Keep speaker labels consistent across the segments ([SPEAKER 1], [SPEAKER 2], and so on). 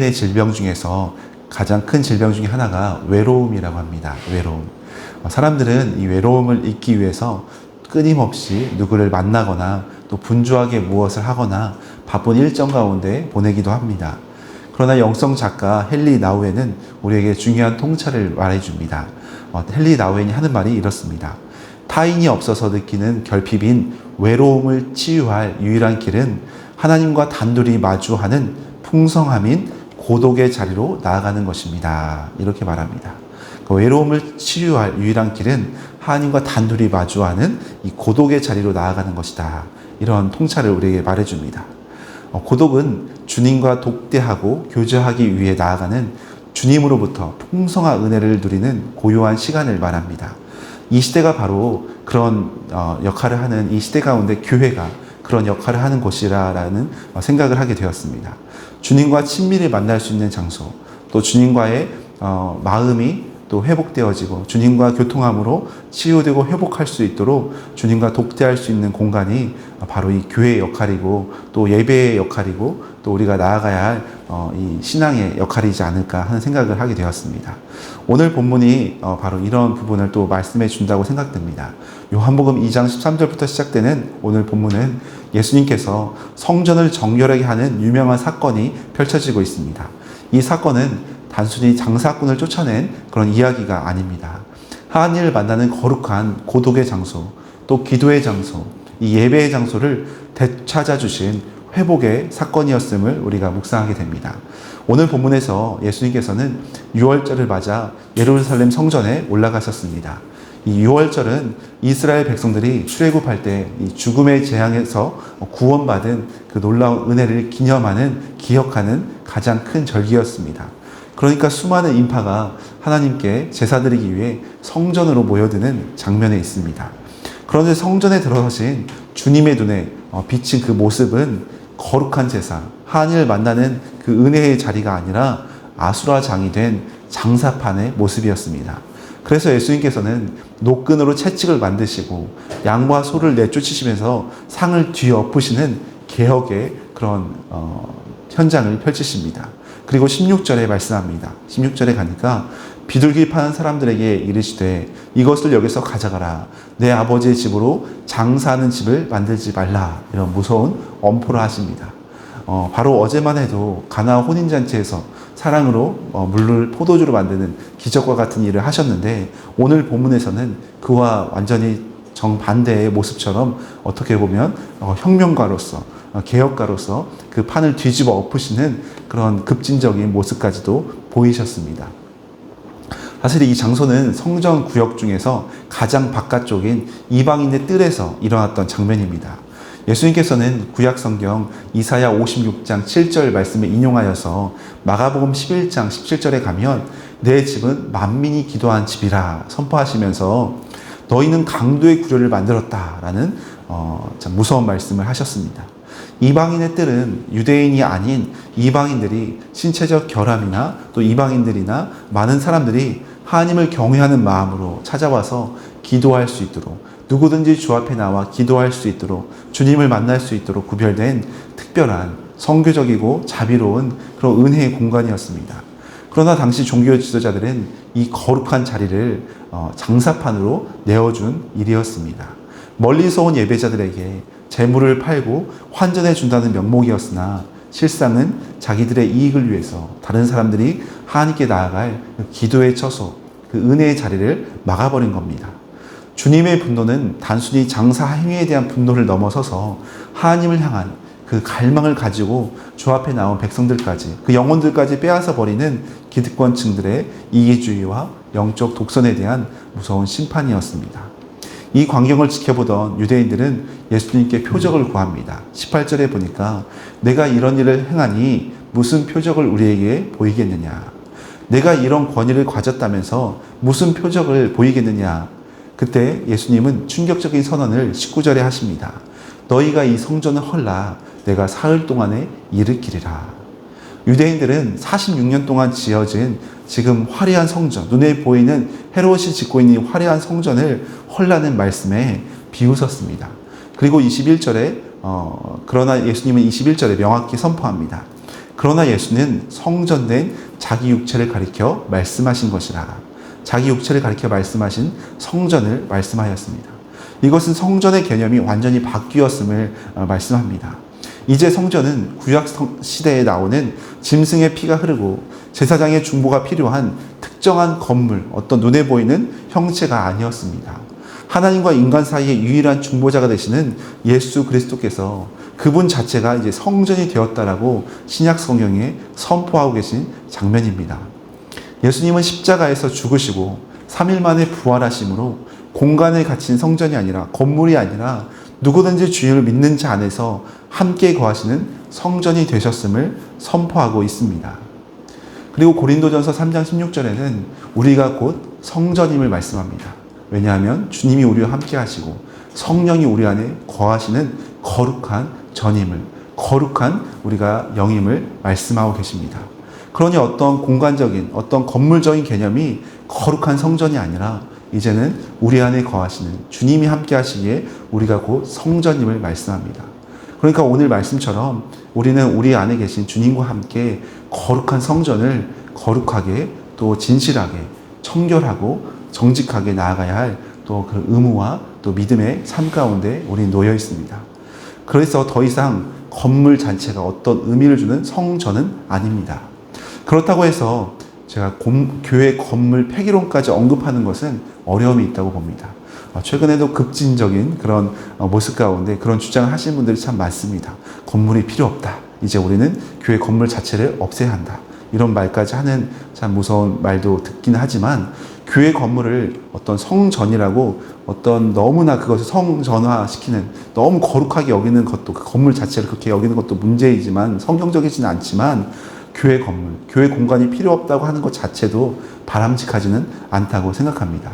[SPEAKER 1] 의 질병 중에서 가장 큰 질병 중에 하나가 외로움이라고 합니다. 외로움. 사람들은 이 외로움을 잊기 위해서 끊임없이 누구를 만나거나 또 분주하게 무엇을 하거나 바쁜 일정 가운데 보내기도 합니다. 그러나 영성 작가 헨리 나우엔은 우리에게 중요한 통찰을 말해줍니다. 헨리 나우엔이 하는 말이 이렇습니다. 타인이 없어서 느끼는 결핍인 외로움을 치유할 유일한 길은 하나님과 단둘이 마주하는 풍성함인 고독의 자리로 나아가는 것입니다. 이렇게 말합니다. 그 외로움을 치유할 유일한 길은 하나님과 단둘이 마주하는 이 고독의 자리로 나아가는 것이다. 이런 통찰을 우리에게 말해줍니다. 고독은 주님과 독대하고 교제하기 위해 나아가는 주님으로부터 풍성한 은혜를 누리는 고요한 시간을 말합니다. 이 시대가 바로 그런 역할을 하는, 이 시대 가운데 교회가 그런 역할을 하는 곳이라는 생각을 하게 되었습니다. 주님과 친밀히 만날 수 있는 장소, 또 주님과의 마음이 또 회복되어지고 주님과 교통함으로 치유되고 회복할 수 있도록 주님과 독대할 수 있는 공간이 바로 이 교회의 역할이고 또 예배의 역할이고 또 우리가 나아가야 할 이 신앙의 역할이지 않을까 하는 생각을 하게 되었습니다. 오늘 본문이 바로 이런 부분을 또 말씀해 준다고 생각됩니다. 요한복음 2장 13절부터 시작되는 오늘 본문은 예수님께서 성전을 정결하게 하는 유명한 사건이 펼쳐지고 있습니다. 이 사건은 단순히 장사꾼을 쫓아낸 그런 이야기가 아닙니다. 하나님을 만나는 거룩한 고독의 장소, 또 기도의 장소, 이 예배의 장소를 되찾아주신 회복의 사건이었음을 우리가 묵상하게 됩니다. 오늘 본문에서 예수님께서는 유월절을 맞아 예루살렘 성전에 올라가셨습니다. 이 유월절은 이스라엘 백성들이 출애굽할 때 이 죽음의 재앙에서 구원받은 그 놀라운 은혜를 기억하는 가장 큰 절기였습니다. 그러니까 수많은 인파가 하나님께 제사 드리기 위해 성전으로 모여드는 장면에 있습니다. 그런데 성전에 들어서신 주님의 눈에 비친 그 모습은 거룩한 제사, 하나님을 만나는 그 은혜의 자리가 아니라 아수라장이 된 장사판의 모습이었습니다. 그래서 예수님께서는 노끈으로 채찍을 만드시고 양과 소를 내쫓으시면서 상을 뒤엎으시는 개혁의 그런 현장을 펼치십니다. 그리고 16절에 말씀합니다. 16절에 가니까 비둘기 파는 사람들에게 이르시되 이것을 여기서 가져가라. 내 아버지의 집으로 장사하는 집을 만들지 말라. 이런 무서운 엄포를 하십니다. 바로 어제만 해도 가나 혼인잔치에서 사랑으로 물을 포도주로 만드는 기적과 같은 일을 하셨는데 오늘 본문에서는 그와 완전히 정반대의 모습처럼 어떻게 보면 혁명가로서 개혁가로서 그 판을 뒤집어 엎으시는 그런 급진적인 모습까지도 보이셨습니다. 사실 이 장소는 성전 구역 중에서 가장 바깥쪽인 이방인의 뜰에서 일어났던 장면입니다. 예수님께서는 구약 성경 이사야 56장 7절 말씀을 인용하여서 마가복음 11장 17절에 가면 내 집은 만민이 기도한 집이라 선포하시면서 너희는 강도의 구려를 만들었다라는 참 무서운 말씀을 하셨습니다. 이방인의 뜰은 유대인이 아닌 이방인들이 신체적 결함이나 또 이방인들이나 많은 사람들이 하나님을 경외하는 마음으로 찾아와서 기도할 수 있도록 누구든지 주 앞에 나와 기도할 수 있도록 주님을 만날 수 있도록 구별된 특별한 선교적이고 자비로운 그런 은혜의 공간이었습니다. 그러나 당시 종교 지도자들은 이 거룩한 자리를 장사판으로 내어준 일이었습니다. 멀리서 온 예배자들에게 재물을 팔고 환전해 준다는 명목이었으나 실상은 자기들의 이익을 위해서 다른 사람들이 하나님께 나아갈 기도의 처소, 그 은혜의 자리를 막아버린 겁니다. 주님의 분노는 단순히 장사 행위에 대한 분노를 넘어서서 하나님을 향한 그 갈망을 가지고 주 앞에 나온 백성들까지, 그 영혼들까지 빼앗아 버리는 기득권층들의 이기주의와 영적 독선에 대한 무서운 심판이었습니다. 이 광경을 지켜보던 유대인들은 예수님께 표적을 구합니다. 18절에 보니까 내가 이런 일을 행하니 무슨 표적을 우리에게 보이겠느냐. 내가 이런 권위를 가졌다면서 무슨 표적을 보이겠느냐. 그때 예수님은 충격적인 선언을 19절에 하십니다. 너희가 이 성전을 헐라 내가 사흘 동안에 일으키리라. 유대인들은 46년 동안 지어진 지금 화려한 성전, 눈에 보이는 헤롯이 짓고 있는 화려한 성전을 헐라는 말씀에 비웃었습니다. 그리고 21절에 그러나 예수님은 21절에 명확히 선포합니다. 그러나 예수는 성전된 자기 육체를 가리켜 말씀하신 것이라. 자기 육체를 가리켜 말씀하신 성전을 말씀하였습니다. 이것은 성전의 개념이 완전히 바뀌었음을 말씀합니다. 이제 성전은 구약 시대에 나오는 짐승의 피가 흐르고 제사장의 중보가 필요한 특정한 건물, 어떤 눈에 보이는 형체가 아니었습니다. 하나님과 인간 사이의 유일한 중보자가 되시는 예수 그리스도께서 그분 자체가 이제 성전이 되었다라고 신약 성경에 선포하고 계신 장면입니다. 예수님은 십자가에서 죽으시고 3일 만에 부활하심으로 공간에 갇힌 성전이 아니라, 건물이 아니라 누구든지 주님을 믿는 자 안에서 함께 거하시는 성전이 되셨음을 선포하고 있습니다. 그리고 고린도전서 3장 16절에는 우리가 곧 성전임을 말씀합니다. 왜냐하면 주님이 우리와 함께 하시고 성령이 우리 안에 거하시는 거룩한 전임을, 거룩한 우리가 영임을 말씀하고 계십니다. 그러니 어떤 공간적인, 어떤 건물적인 개념이 거룩한 성전이 아니라 이제는 우리 안에 거하시는 주님이 함께 하시기에 우리가 곧 성전임을 말씀합니다. 그러니까 오늘 말씀처럼 우리는 우리 안에 계신 주님과 함께 거룩한 성전을 거룩하게, 또 진실하게, 청결하고 정직하게 나아가야 할 또 그 의무와 또 믿음의 삶 가운데 우리 놓여 있습니다. 그래서 더 이상 건물 자체가 어떤 의미를 주는 성전은 아닙니다. 그렇다고 해서 제가 교회 건물 폐기론까지 언급하는 것은 어려움이 있다고 봅니다. 최근에도 급진적인 그런 모습 가운데 그런 주장을 하시는 분들이 참 많습니다. 건물이 필요 없다. 이제 우리는 교회 건물 자체를 없애야 한다. 이런 말까지 하는 참 무서운 말도 듣긴 하지만, 교회 건물을 어떤 성전이라고 어떤 너무나 그것을 성전화시키는, 너무 거룩하게 여기는 것도, 그 건물 자체를 그렇게 여기는 것도 문제이지만, 성경적이지는 않지만, 교회 건물, 교회 공간이 필요 없다고 하는 것 자체도 바람직하지는 않다고 생각합니다.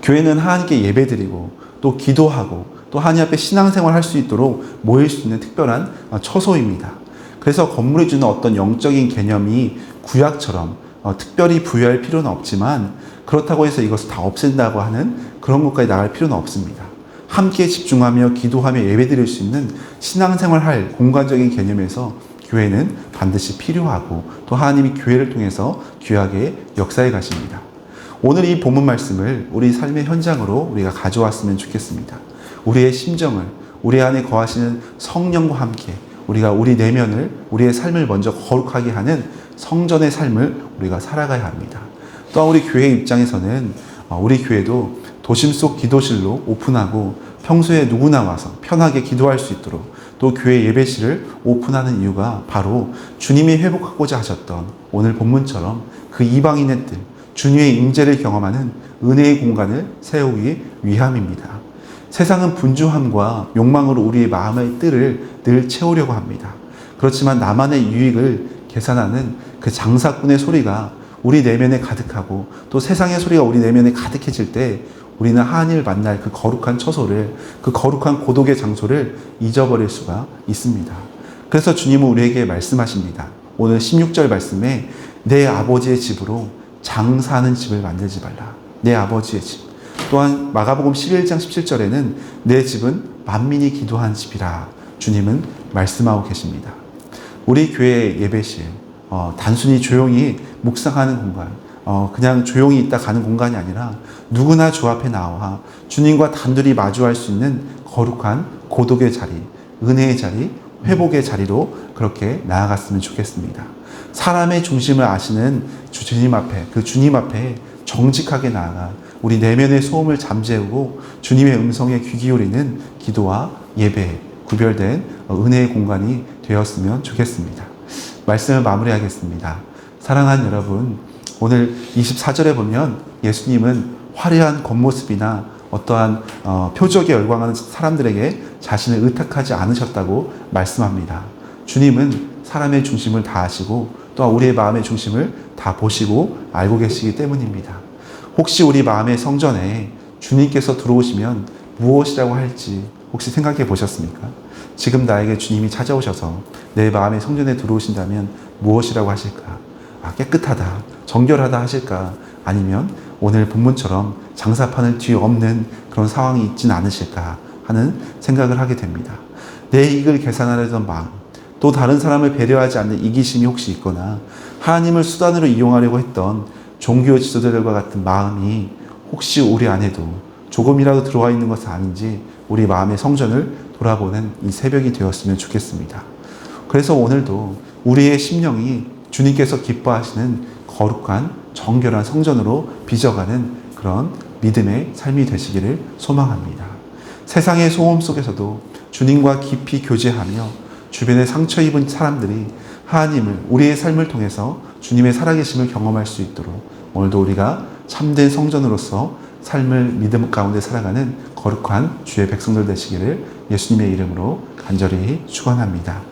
[SPEAKER 1] 교회는 하나님께 예배드리고 또 기도하고 또 하나님 앞에 신앙생활 할 수 있도록 모일 수 있는 특별한 처소입니다. 그래서 건물이 주는 어떤 영적인 개념이 구약처럼 특별히 부여할 필요는 없지만, 그렇다고 해서 이것을 다 없앤다고 하는 그런 것까지 나갈 필요는 없습니다. 함께 집중하며 기도하며 예배드릴 수 있는 신앙생활 할 공간적인 개념에서 교회는 반드시 필요하고, 또 하나님이 교회를 통해서 귀하게 역사해 가십니다. 오늘 이 본문 말씀을 우리 삶의 현장으로 우리가 가져왔으면 좋겠습니다. 우리의 심정을, 우리 안에 거하시는 성령과 함께 우리가 우리 내면을, 우리의 삶을 먼저 거룩하게 하는 성전의 삶을 우리가 살아가야 합니다. 또한 우리 교회 입장에서는 우리 교회도 도심 속 기도실로 오픈하고 평소에 누구나 와서 편하게 기도할 수 있도록, 또 교회 예배실을 오픈하는 이유가 바로 주님이 회복하고자 하셨던 오늘 본문처럼 그 이방인의 뜰, 주님의 임재를 경험하는 은혜의 공간을 세우기 위함입니다. 세상은 분주함과 욕망으로 우리의 마음의 뜰을 늘 채우려고 합니다. 그렇지만 나만의 유익을 계산하는 그 장사꾼의 소리가 우리 내면에 가득하고, 또 세상의 소리가 우리 내면에 가득해질 때 우리는 하나님을 만날 그 거룩한 처소를, 그 거룩한 고독의 장소를 잊어버릴 수가 있습니다. 그래서 주님은 우리에게 말씀하십니다. 오늘 16절 말씀에 내 아버지의 집으로 장사하는 집을 만들지 말라. 내 아버지의 집. 또한 마가복음 11장 17절에는 내 집은 만민이 기도한 집이라 주님은 말씀하고 계십니다. 우리 교회 예배실, 단순히 조용히 묵상하는 공간, 그냥 조용히 있다 가는 공간이 아니라 누구나 주 앞에 나와 주님과 단둘이 마주할 수 있는 거룩한 고독의 자리, 은혜의 자리, 회복의 자리로 그렇게 나아갔으면 좋겠습니다. 사람의 중심을 아시는 주님 앞에, 그 주님 앞에 정직하게 나아가 우리 내면의 소음을 잠재우고 주님의 음성에 귀 기울이는 기도와 예배, 구별된 은혜의 공간이 되었으면 좋겠습니다. 말씀을 마무리하겠습니다. 사랑하는 여러분, 오늘 24절에 보면 예수님은 화려한 겉모습이나 어떠한 표적에 열광하는 사람들에게 자신을 의탁하지 않으셨다고 말씀합니다. 주님은 사람의 중심을 다 아시고 또한 우리의 마음의 중심을 다 보시고 알고 계시기 때문입니다. 혹시 우리 마음의 성전에 주님께서 들어오시면 무엇이라고 할지 혹시 생각해 보셨습니까? 지금 나에게 주님이 찾아오셔서 내 마음의 성전에 들어오신다면 무엇이라고 하실까? 깨끗하다, 정결하다 하실까? 아니면 오늘 본문처럼 장사판을 뒤엎는 그런 상황이 있진 않으실까 하는 생각을 하게 됩니다. 내 이익을 계산하려던 마음, 또 다른 사람을 배려하지 않는 이기심이 혹시 있거나 하나님을 수단으로 이용하려고 했던 종교 지도자들과 같은 마음이 혹시 우리 안에도 조금이라도 들어와 있는 것은 아닌지 우리 마음의 성전을 돌아보는 이 새벽이 되었으면 좋겠습니다. 그래서 오늘도 우리의 심령이 주님께서 기뻐하시는 거룩한 정결한 성전으로 빚어가는 그런 믿음의 삶이 되시기를 소망합니다. 세상의 소음 속에서도 주님과 깊이 교제하며 주변에 상처 입은 사람들이 하나님을 우리의 삶을 통해서 주님의 살아계심을 경험할 수 있도록 오늘도 우리가 참된 성전으로서 삶을 믿음 가운데 살아가는 거룩한 주의 백성들 되시기를 예수님의 이름으로 간절히 축원합니다.